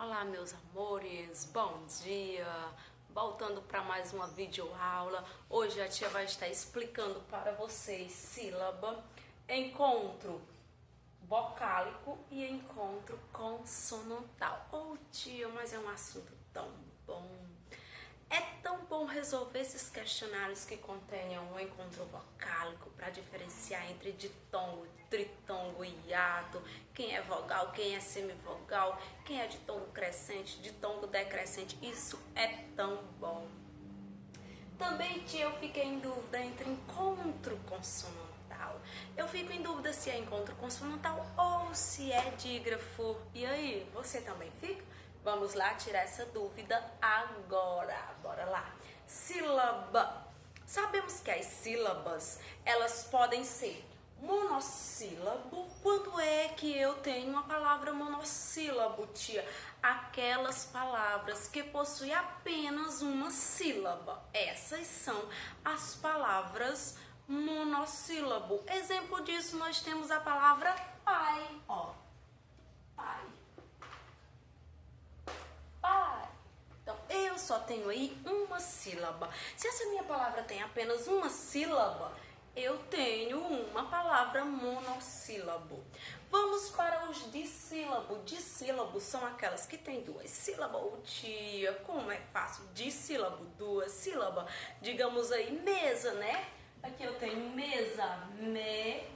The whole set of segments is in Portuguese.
Olá, meus amores, bom dia! Voltando para mais uma videoaula. Hoje a tia vai estar explicando para vocês sílaba, encontro vocálico e encontro consonantal. Oh, tia, mas é um assunto tão bom. É tão bom resolver esses questionários que contenham um encontro vocálico para diferenciar entre ditongo, tritongo e hiato, quem é vogal, quem é semivogal, quem é ditongo crescente, ditongo decrescente. Isso é tão bom. Também, tia, eu fiquei em dúvida entre encontro consonantal. Eu fico em dúvida se é encontro consonantal ou se é dígrafo. E aí, você também fica? Vamos lá tirar essa dúvida agora. Bora lá. Sílaba. Sabemos que as sílabas, elas podem ser monossílabo. Quando é que eu tenho uma palavra monossílabo, tia? Aquelas palavras que possuem apenas uma sílaba. Essas são as palavras monossílabo. Exemplo disso, nós temos a palavra pai, ó. Pai. Então, eu só tenho aí uma sílaba. Se essa minha palavra tem apenas uma sílaba, eu tenho uma palavra monossílabo. Vamos para os dissílabo. Dissílabo são aquelas que têm duas sílabas. Ô tia, como é fácil? Dissílabo, duas sílabas. Digamos aí, mesa, né? Aqui eu tenho mesa, mesa.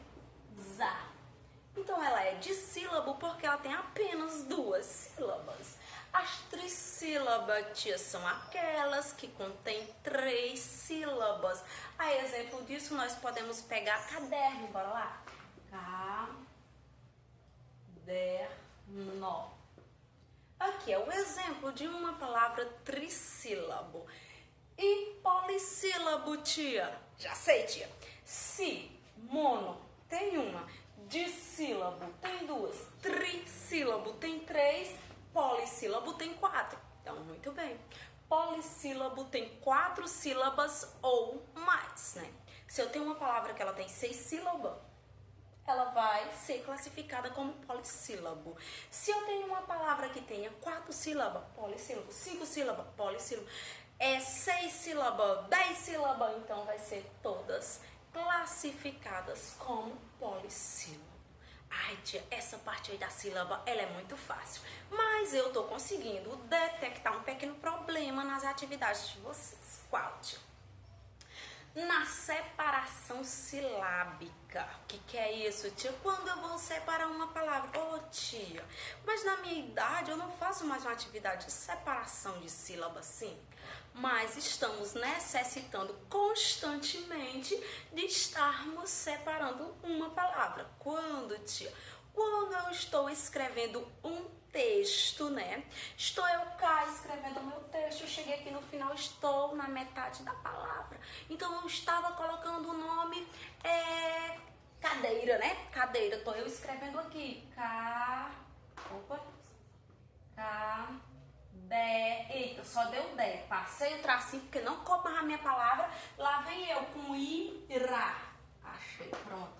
Então, ela é dissílabo porque ela tem apenas duas sílabas. As trissílabas, tia, são aquelas que contêm três sílabas. A exemplo disso, nós podemos pegar caderno, bora lá? Caderno. Aqui é o exemplo de uma palavra trissílabo. E polissílabo, tia? Já sei, tia. Si, mono, tem uma. Dissílabo tem duas. Trissílabo tem três. Polissílabo tem quatro. Então, muito bem. Polissílabo tem quatro sílabas ou mais, né? Se eu tenho uma palavra que ela tem 6 sílabas, ela vai ser classificada como polissílabo. Se eu tenho uma palavra que tenha 4 sílabas, polissílabo. 5 sílabas, polissílabo. 6 sílabas, 10 sílabas, então vai ser todas classificadas como polissílabo. Ai, tia, essa parte aí da sílaba, ela é muito fácil. Mas eu tô conseguindo detectar um pequeno problema nas atividades de vocês. Qual, tia? Na separação silábica. O que é isso, tia? Quando eu vou separar uma palavra? Ô, tia, mas na minha idade eu não faço mais uma atividade de separação de sílaba assim. Mas estamos necessitando constantemente de estarmos separando uma palavra. Quando, tia? Quando eu estou escrevendo um texto, né? Estou eu cá escrevendo o meu texto, eu cheguei aqui no final, estou na metade da palavra. Então, eu estava colocando o nome cadeira, né? Cadeira, estou eu escrevendo aqui. Eita, só deu 10. Passei o tracinho porque não coube a minha palavra. Lá vem eu com irá. Achei, pronto.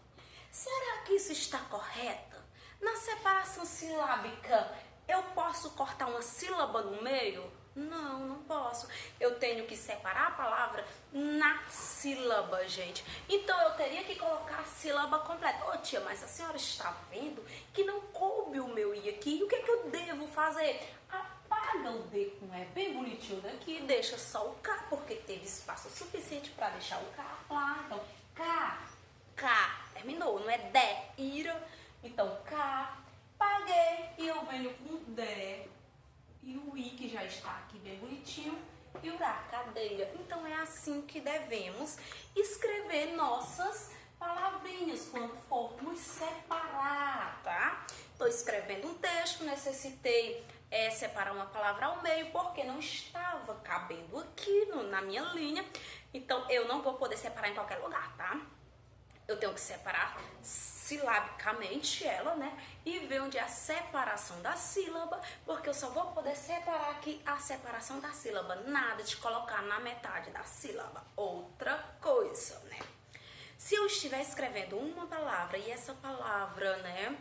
Será que isso está correto? Na separação silábica, eu posso cortar uma sílaba no meio? Não, não posso. Eu tenho que separar a palavra na sílaba, gente. Então, eu teria que colocar a sílaba completa. Ô, tia, mas a senhora está vendo que não coube o meu i aqui? E o que é que eu devo fazer? Apaga o D com E bem bonitinho daqui, deixa só o K, porque teve espaço suficiente para deixar o K lá. Então, K, terminou, não é D, ira. Então, K, paguei, e eu venho com D, e o I que já está aqui bem bonitinho, e o A, cadeira. Então, é assim que devemos escrever nossas palavrinhas quando formos separar, tá? Estou escrevendo um texto, necessitei separar uma palavra ao meio, porque não estava cabendo aqui na minha linha. Então, eu não vou poder separar em qualquer lugar, tá? Eu tenho que separar silabicamente ela, né? E ver onde é a separação da sílaba, porque eu só vou poder separar aqui a separação da sílaba. Nada de colocar na metade da sílaba. Outra coisa, né? Se eu estiver escrevendo uma palavra e essa palavra, né,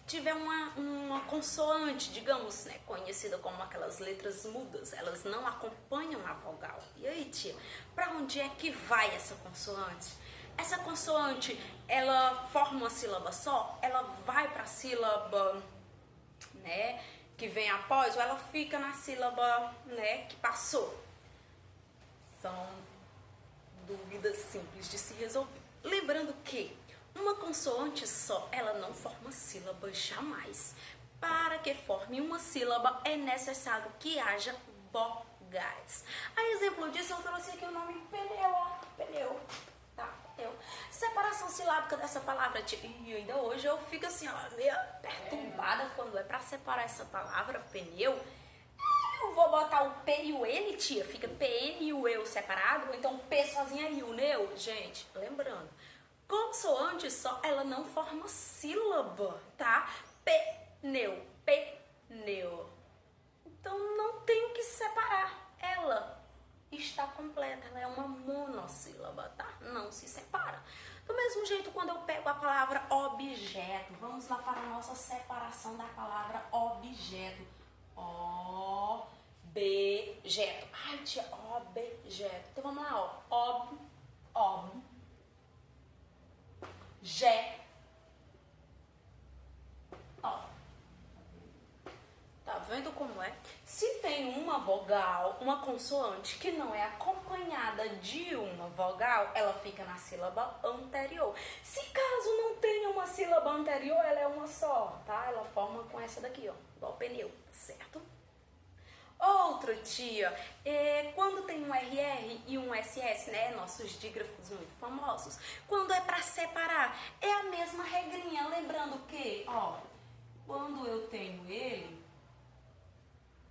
tiver uma consoante, digamos, né, conhecida como aquelas letras mudas, elas não acompanham a vogal. E aí, tia, para onde é que vai essa consoante? Essa consoante, ela forma uma sílaba só? Ela vai para a sílaba, né, que vem após, ou ela fica na sílaba, né, que passou? São dúvidas simples de se resolver. Lembrando que uma consoante só, ela não forma sílaba jamais. Para que forme uma sílaba, é necessário que haja vogais. A exemplo disso, eu trouxe aqui o nome pneu, ó, pneu. Tá, pneu. Separação silábica dessa palavra, e ainda hoje eu fico assim, ó, meio perturbada quando é para separar essa palavra, pneu. Eu vou botar o P e o N, tia, fica PN e o eu separado, ou então P sozinha e o neu. Gente, lembrando, consoante só, ela não forma sílaba, tá? Pneu, pneu. Então não tem o que separar. Ela está completa, ela é uma monossílaba, tá? Não se separa. Do mesmo jeito, quando eu pego a palavra objeto, vamos lá para a nossa separação da palavra objeto. Objeto. Ai, tia, objeto. Então vamos lá, ó. Objeto. Ó. Tá vendo como é? Se tem uma vogal, uma consoante que não é acompanhada de uma vogal, ela fica na sílaba anterior. Se caso não tenha uma sílaba anterior, ela é uma só, tá? Ela forma com essa daqui, ó, igual pneu, certo? Outra, tia, quando tem um RR e um SS, né, nossos dígrafos muito famosos, quando é para separar, é a mesma regrinha, lembrando que, ó, quando eu tenho ele,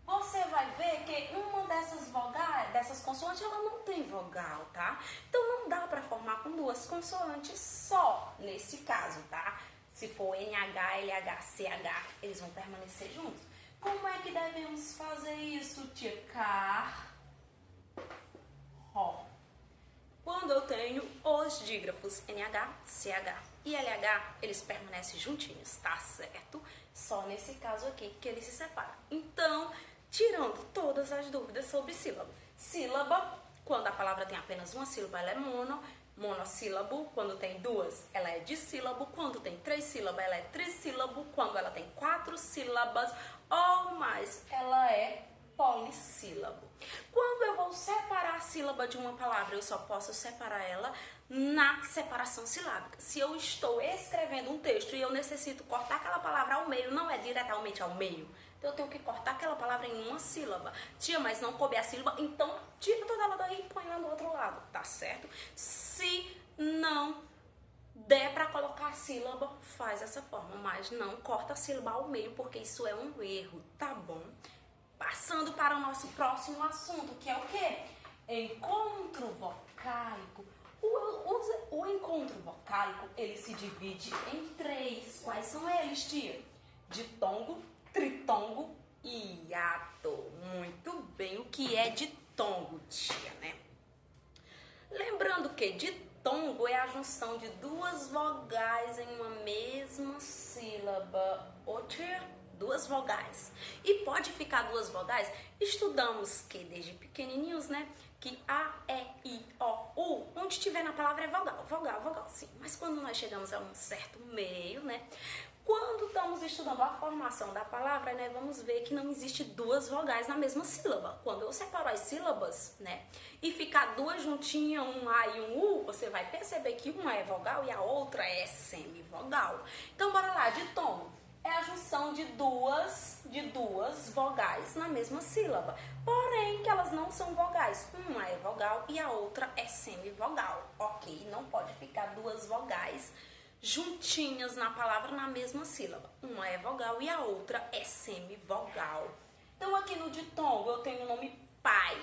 você vai ver que uma dessas vogais, dessas consoantes, ela não tem vogal, tá? Então não dá para formar com duas consoantes só, nesse caso, tá? Se for NH, LH, CH, eles vão permanecer juntos. Como é que devemos fazer isso, tia? Ró. Quando eu tenho os dígrafos NH, CH e LH, eles permanecem juntinhos, tá certo? Só nesse caso aqui que eles se separam. Então, tirando todas as dúvidas sobre sílaba. Sílaba, quando a palavra tem apenas uma sílaba, ela é monossílabo. Quando tem duas, ela é dissílabo. Quando tem três sílabas, ela é trissílabo. Quando ela tem 4 sílabas ou mais, ela é polissílabo. Quando eu vou separar a sílaba de uma palavra, eu só posso separar ela na separação silábica. Se eu estou escrevendo um texto e eu necessito cortar aquela palavra ao meio, não é diretamente ao meio, então eu tenho que cortar aquela palavra em uma sílaba. Tia, mas não coube a sílaba, então tira toda ela daí e põe lá do outro lado, tá certo? Se não der para colocar a sílaba, faz essa forma, mas não corta a sílaba ao meio, porque isso é um erro, tá bom? Passando para o nosso próximo assunto, que é o quê? Encontro vocálico. O encontro vocálico, ele se divide em 3. Quais são eles, tia? Ditongo, tritongo e hiato. Muito bem, o que é ditongo, tia, né? Lembrando que ditongo é a junção de duas vogais em uma mesma sílaba. Ô, tia? 2 vogais. E pode ficar 2 vogais? Estudamos que desde pequenininhos, né? Que A, E, I, O, U, onde tiver na palavra é vogal. Vogal, sim. Mas quando nós chegamos a um certo meio, né? Quando estamos estudando a formação da palavra, né? Vamos ver que não existe 2 vogais na mesma sílaba. Quando eu separo as sílabas, né? E ficar 2 juntinhas, um A e um U, você vai perceber que uma é vogal e a outra é semivogal. Então, bora lá, ditongo. É a junção de duas vogais na mesma sílaba. Porém, que elas não são vogais. Uma é vogal e a outra é semivogal. Ok? Não pode ficar 2 vogais juntinhas na palavra na mesma sílaba. Uma é vogal e a outra é semivogal. Então, aqui no ditongo, eu tenho o nome pai.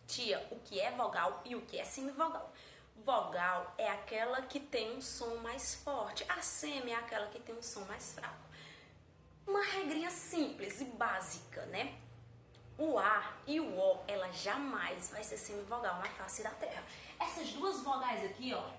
Tia, o que é vogal e o que é semivogal? Vogal é aquela que tem um som mais forte. A semi é aquela que tem um som mais fraco. Uma regrinha simples e básica, né? O A e o O, ela jamais vai ser semivogal na face da terra. Essas 2 vogais aqui, ó,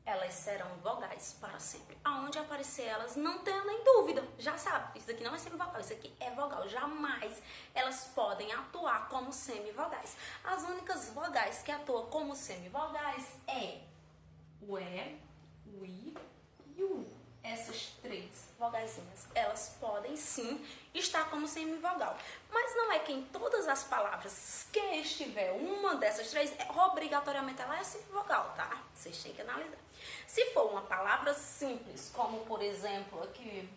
elas serão vogais para sempre. Aonde aparecer elas, não tenha nem dúvida, já sabe, isso daqui não é semivogal, isso aqui é vogal. Jamais elas podem atuar como semivogais. As únicas vogais que atuam como semivogais é o E, o I e o U. Essas três vogaizinhas, elas podem sim estar como semivogal. Mas não é que em todas as palavras que estiver uma dessas três, obrigatoriamente ela é semivogal, tá? Vocês têm que analisar. Se for uma palavra simples, como por exemplo aqui,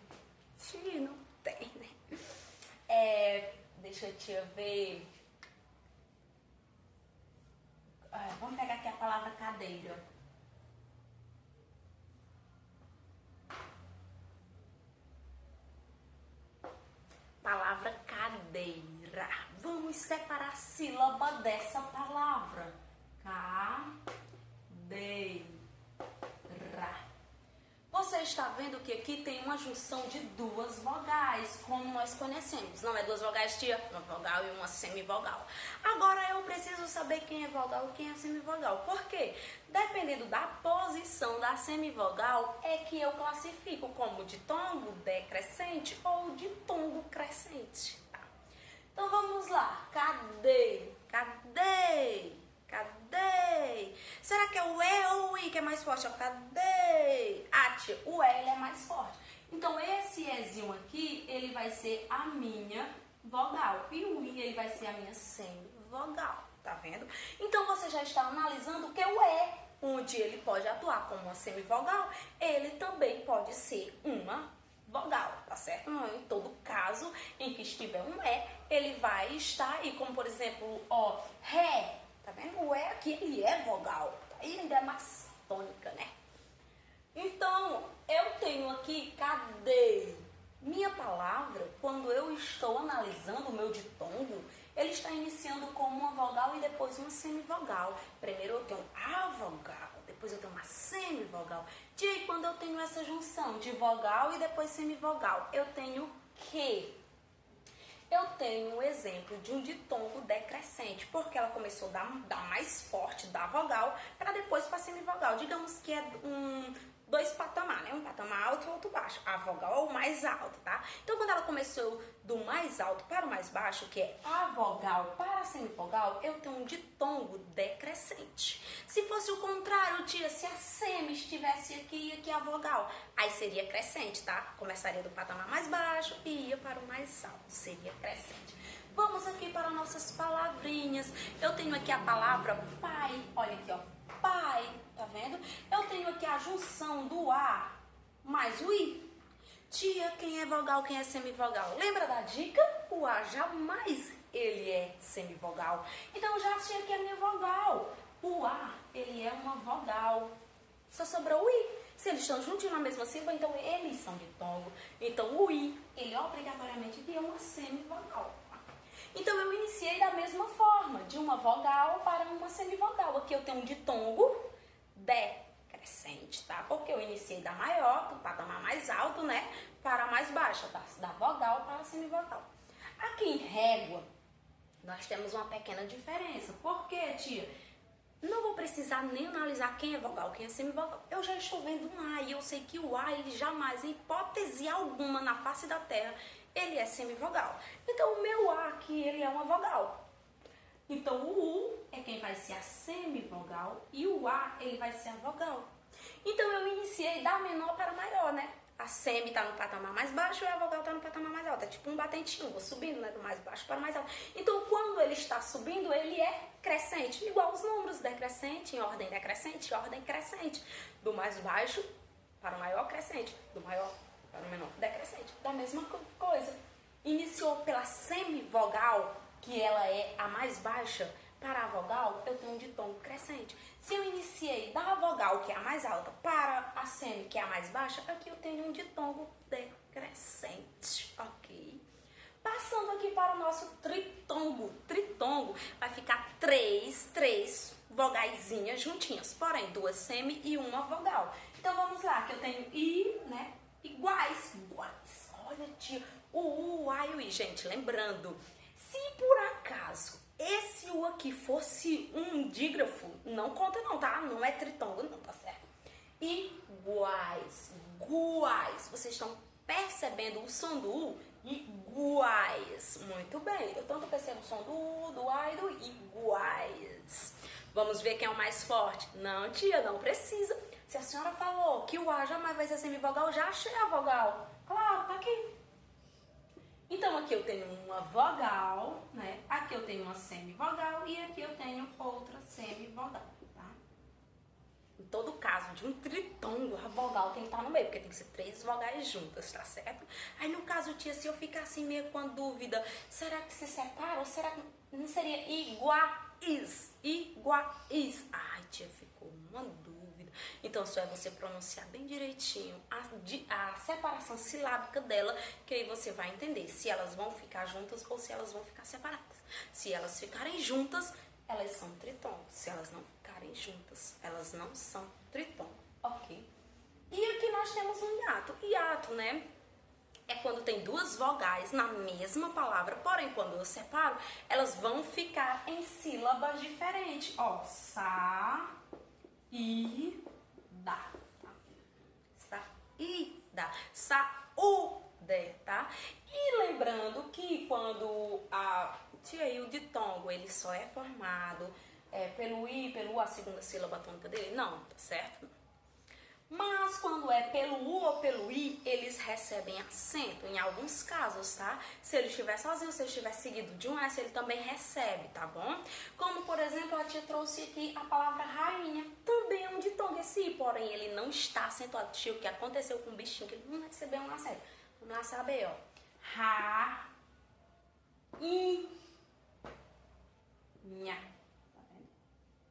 não tem, né? Deixa eu te ver. Vamos pegar aqui a palavra cadeira. Palavra cadeira. Vamos separar a sílaba dessa palavra. Cadeira. Você está vendo que aqui tem uma junção de duas vogais, como nós conhecemos. Não é duas vogais, tia? Uma vogal e uma semivogal. Agora eu preciso saber quem é vogal e quem é semivogal. Por quê? Dependendo da posição da semivogal, é que eu classifico como ditongo decrescente ou ditongo crescente. Tá? Então vamos lá. Cadê? Cadê? Cadê? Será que é o E ou o I que é mais forte? Cadê? Ah, tia, o E ele é mais forte. Então, esse Ezinho aqui, ele vai ser a minha vogal. E o I, ele vai ser a minha semivogal. Tá vendo? Então, você já está analisando que o E, onde ele pode atuar como uma semivogal, ele também pode ser uma vogal, tá certo? Em todo caso em que estiver um E, ele vai estar aí, como por exemplo, ó, Ré. Tá vendo? O E aqui, ele é vogal. Aí ainda é mais tônica, né? Então, eu tenho aqui, cadê? Minha palavra, quando eu estou analisando o meu ditongo, ele está iniciando como uma vogal e depois uma semivogal. Primeiro eu tenho a vogal, depois eu tenho uma semivogal. E aí, quando eu tenho essa junção de vogal e depois semivogal, eu tenho que... Eu tenho um exemplo de um ditongo decrescente, porque ela começou da mais forte da vogal para depois para a semivogal. Digamos que é dois patamares, né? Um patamar alto e outro baixo. A vogal é o mais alto, tá? Então, quando ela começou do mais alto para o mais baixo, que é a vogal para a semivogal, eu tenho um ditongo decrescente. Se fosse o contrário, tia, se a semi estivesse aqui e aqui a vogal, aí seria crescente, tá? Começaria do patamar mais baixo e ia para o mais alto, seria crescente. Vamos aqui para nossas palavrinhas. Eu tenho aqui a palavra pai, olha aqui, ó, pai, tá vendo? Eu tenho aqui a junção do A mais o I. Tia, quem é vogal, quem é semivogal? Lembra da dica? O A jamais ele é semivogal. Então, já achei aqui a minha vogal. O A, ele é uma vogal. Só sobrou o I. Se eles estão juntos na mesma sílaba, então eles são ditongo. Então, o I, ele obrigatoriamente é uma semivogal. Então, eu iniciei da mesma forma, de uma vogal para uma semivogal. Aqui eu tenho um ditongo decrescente, tá? Porque eu iniciei da maior, do patamar mais alto, né? Para a mais baixa, tá? Da vogal para a semivogal. Aqui em régua, nós temos uma pequena diferença. Por quê, tia? Não vou precisar nem analisar quem é vogal, quem é semivogal. Eu já estou vendo um A e eu sei que o A, ele jamais, em hipótese alguma na face da Terra, ele é semivogal. Então, o meu A aqui, ele é uma vogal. Então, o U é quem vai ser a semivogal e o A, ele vai ser a vogal. Então, eu iniciei da menor para a maior, né? A semi está no patamar mais baixo e a vogal está no patamar mais alto. É tipo um batentinho, vou subindo, né? Do mais baixo para o mais alto. Então, quando ele está subindo, ele é crescente. Igual os números, decrescente, em ordem decrescente, ordem crescente. Do mais baixo para o maior, crescente. Do maior para o menor, decrescente. Da mesma coisa. Iniciou pela semivogal, que ela é a mais baixa, para a vogal, eu tenho um ditongo crescente. Se eu iniciei da vogal, que é a mais alta, para a semi, que é a mais baixa, aqui eu tenho um ditongo decrescente, ok? Passando aqui para o nosso tritongo. Tritongo vai ficar três vogaizinhas juntinhas, porém, duas semi e uma vogal. Então, vamos lá, que eu tenho I, né? Iguais. Olha, tia, o U, o A e o I. Gente, lembrando, se por acaso esse U aqui fosse um dígrafo, não conta não, tá? Não é tritongo não, tá certo? iguais, iguais. Vocês estão percebendo o som do U? Iguais. Muito bem. Eu tanto percebo o som do U, do A e do I. Iguais. Vamos ver quem é o mais forte? Não, tia, não precisa. Se a senhora falou que o A jamais vai ser semivogal, já achei a vogal. Claro, tá aqui. Então aqui eu tenho uma vogal, né? Aqui eu tenho uma semivogal e aqui eu tenho outra semivogal, tá? Em todo caso de um tritongo, a vogal tem que estar no meio, porque tem que ser 3 vogais juntas, tá certo? Aí no caso, tia, se eu ficar assim meio com a dúvida, será que se separa ou será que não seria iguais? Iguais. Ai, tia, ficou uma dúvida. Então só é você pronunciar bem direitinho a separação silábica dela, que aí você vai entender se elas vão ficar juntas ou se elas vão ficar separadas. Se elas ficarem juntas, elas são tritongos. Se elas não ficarem juntas, elas não são tritongos, ok? E aqui nós temos um hiato. Hiato, né? É quando tem 2 vogais na mesma palavra, porém quando eu separo, elas vão ficar em sílabas diferentes. Ó, sa, i, da. Sa, i, da. Sa, u, de, tá? E lembrando que quando o ditongo, ele só é formado pelo i, pelo u, a segunda sílaba tônica dele? Não, tá certo? Mas quando é pelo U ou pelo I, eles recebem acento, em alguns casos, tá? Se ele estiver sozinho, se ele estiver seguido de um S, ele também recebe, tá bom? Como, por exemplo, a tia trouxe aqui a palavra rainha, também é um ditongo esse I, porém ele não está acentuado. Tio, o que aconteceu com o bichinho, que ele não recebeu um acento. Vamos lá saber, ó. Ra, I, nha. Tá vendo?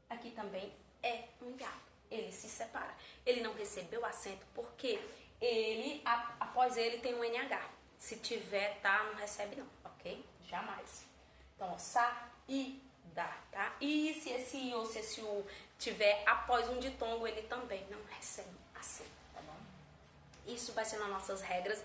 Aqui também é um hiato. Ele se separa. Ele não recebeu acento porque ele, após ele, tem um NH. Se tiver, tá, não recebe não, ok? Jamais. Então, ó, sa, i, da, tá? E se esse i ou se esse u tiver após um ditongo, ele também não recebe acento, tá bom? Isso vai ser nas nossas regras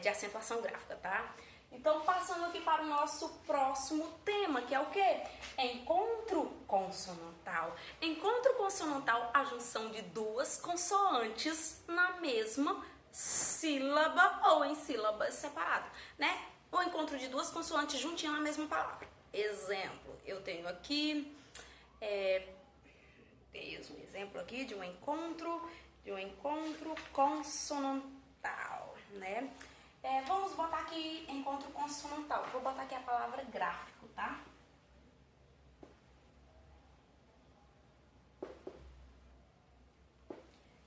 de acentuação gráfica, tá? Então, passando aqui para o nosso próximo tema, que é o quê? Encontro consonantal. Encontro consonantal, a junção de 2 consoantes na mesma sílaba ou em sílabas separadas, né? O encontro de 2 consoantes juntinhas na mesma palavra. Exemplo, eu tenho aqui, um exemplo aqui de um encontro consonantal, né? Vamos botar aqui encontro consonantal. Vou botar aqui a palavra gráfico, tá?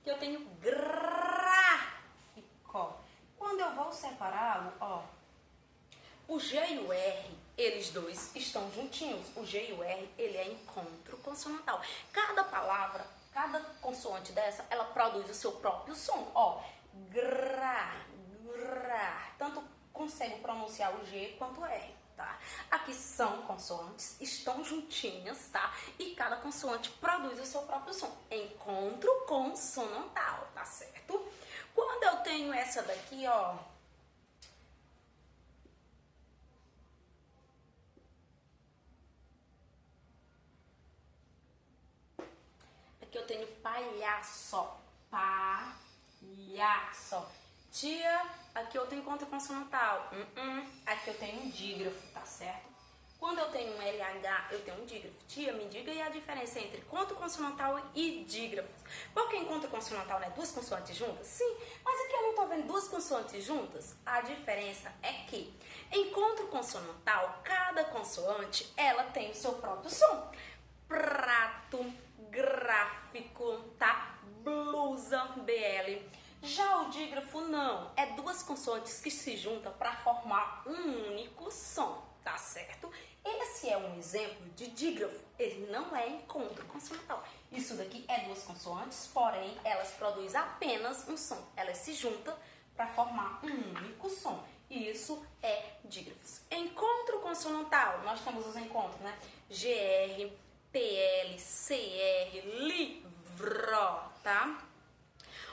Que eu tenho gráfico. Quando eu vou separá-lo, ó, o G e o R, eles dois estão juntinhos. O G e o R, ele é encontro consonantal. Cada palavra, cada consoante dessa, ela produz o seu próprio som. Ó, tanto consigo pronunciar o G quanto o R, tá? Aqui são consoantes, estão juntinhas, tá? E cada consoante produz o seu próprio som. Encontro consonantal, tá certo? Quando eu tenho essa daqui, ó, aqui eu tenho palhaço, palhaço. Tia, aqui eu tenho encontro consonantal. Aqui eu tenho um dígrafo, tá certo? Quando eu tenho um LH, eu tenho um dígrafo. Tia, me diga aí a diferença entre encontro consonantal e dígrafo. Porque encontro consonantal não é 2 consoantes juntas? Sim, mas aqui eu não tô vendo 2 consoantes juntas. A diferença é que encontro consonantal, cada consoante, ela tem o seu próprio som. Prato, gráfico, tá? Blusa, BL. Já o dígrafo não, é 2 consoantes que se juntam para formar um único som, tá certo? Esse é um exemplo de dígrafo, ele não é encontro consonantal. Isso daqui é 2 consoantes, porém elas produzem apenas um som. Elas se juntam para formar um único som. E isso é dígrafos. Encontro consonantal, nós temos os encontros, né? GR, PL, CR, livro, tá?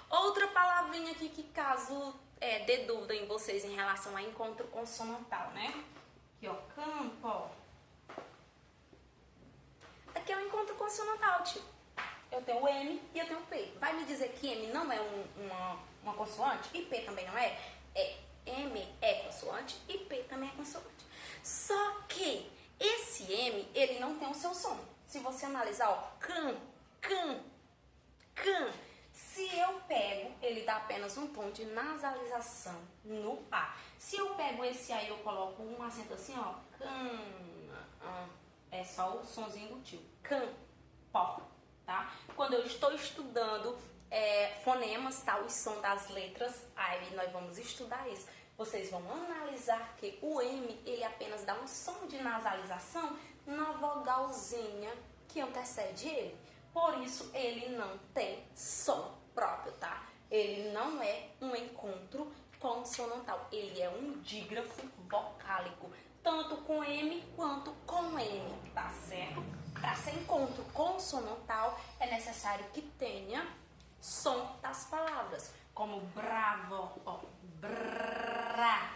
Outra palavrinha aqui que caso dê dúvida em vocês em relação a encontro consonantal, né? Aqui, ó, campo, ó. Aqui é o encontro consonantal, tio. Eu tenho o M e eu tenho o P. Vai me dizer que M não é uma consoante e P também não é? M é consoante e P também é consoante. Só que esse M, ele não tem o seu som. Se você analisar, ó, can, se eu pego, ele dá apenas um tom de nasalização no A. Se eu pego esse A e eu coloco um acento assim, ó, é só o sonzinho do tio. Pó, tá? Quando eu estou estudando fonemas, tá? O som das letras, aí nós vamos estudar isso. Vocês vão analisar que o M, ele apenas dá um som de nasalização na vogalzinha que antecede ele. Por isso, ele não tem som próprio, tá? Ele não é um encontro consonantal. Ele é um dígrafo vocálico, tanto com M quanto com N, tá certo? Para ser encontro consonantal, é necessário que tenha som das palavras, como bravo, ó, bravo,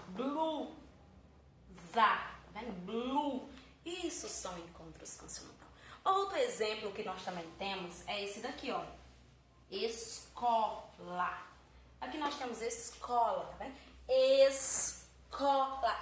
blusa, tá vendo? Blue. Isso são encontros consonantais. Outro exemplo que nós também temos é esse daqui, ó. Escola. Aqui nós temos escola, tá vendo? Escola.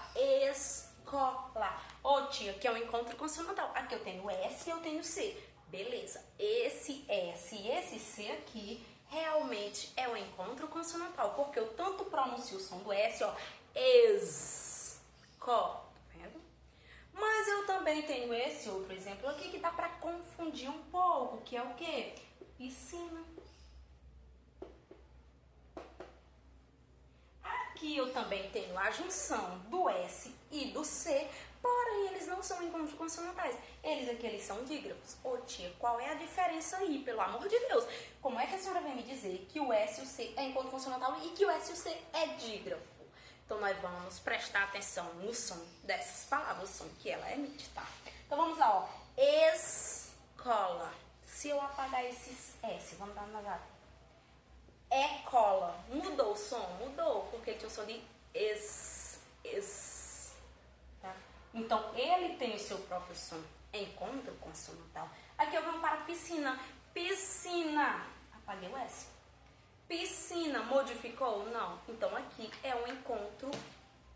Ô tia, que é um encontro consonantal. Aqui eu tenho S e eu tenho C. Beleza. Esse S e esse C aqui realmente é um encontro consonantal, porque eu tanto pronuncio o som do S, ó, escola. Mas eu também tenho esse outro exemplo aqui que dá para confundir um pouco, que é o quê? Piscina. Aqui eu também tenho a junção do S e do C, porém eles não são encontros consonantais. Eles são dígrafos. Ô tia, qual é a diferença aí, pelo amor de Deus? Como é que a senhora vem me dizer que o S e o C é encontro consonantal e que o S e o C é dígrafo? Então, nós vamos prestar atenção no som dessas palavras, o som que ela emite, tá? Então, vamos lá, ó. Escola. Se eu apagar esse S, vamos dar uma olhada. Cola. Mudou o som? Mudou, porque tinha o som de tá? Então, ele tem o seu próprio som. Encontro consonantal. Aqui eu vou para piscina. Piscina. Apaguei o S. Piscina, modificou? Não. Então aqui é um encontro,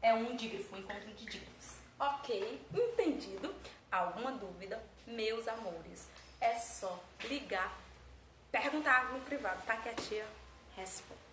é um dígrafo, um encontro de dígrafos. Ok? Entendido? Alguma dúvida, meus amores? É só ligar, perguntar no privado, tá? Que a tia responde.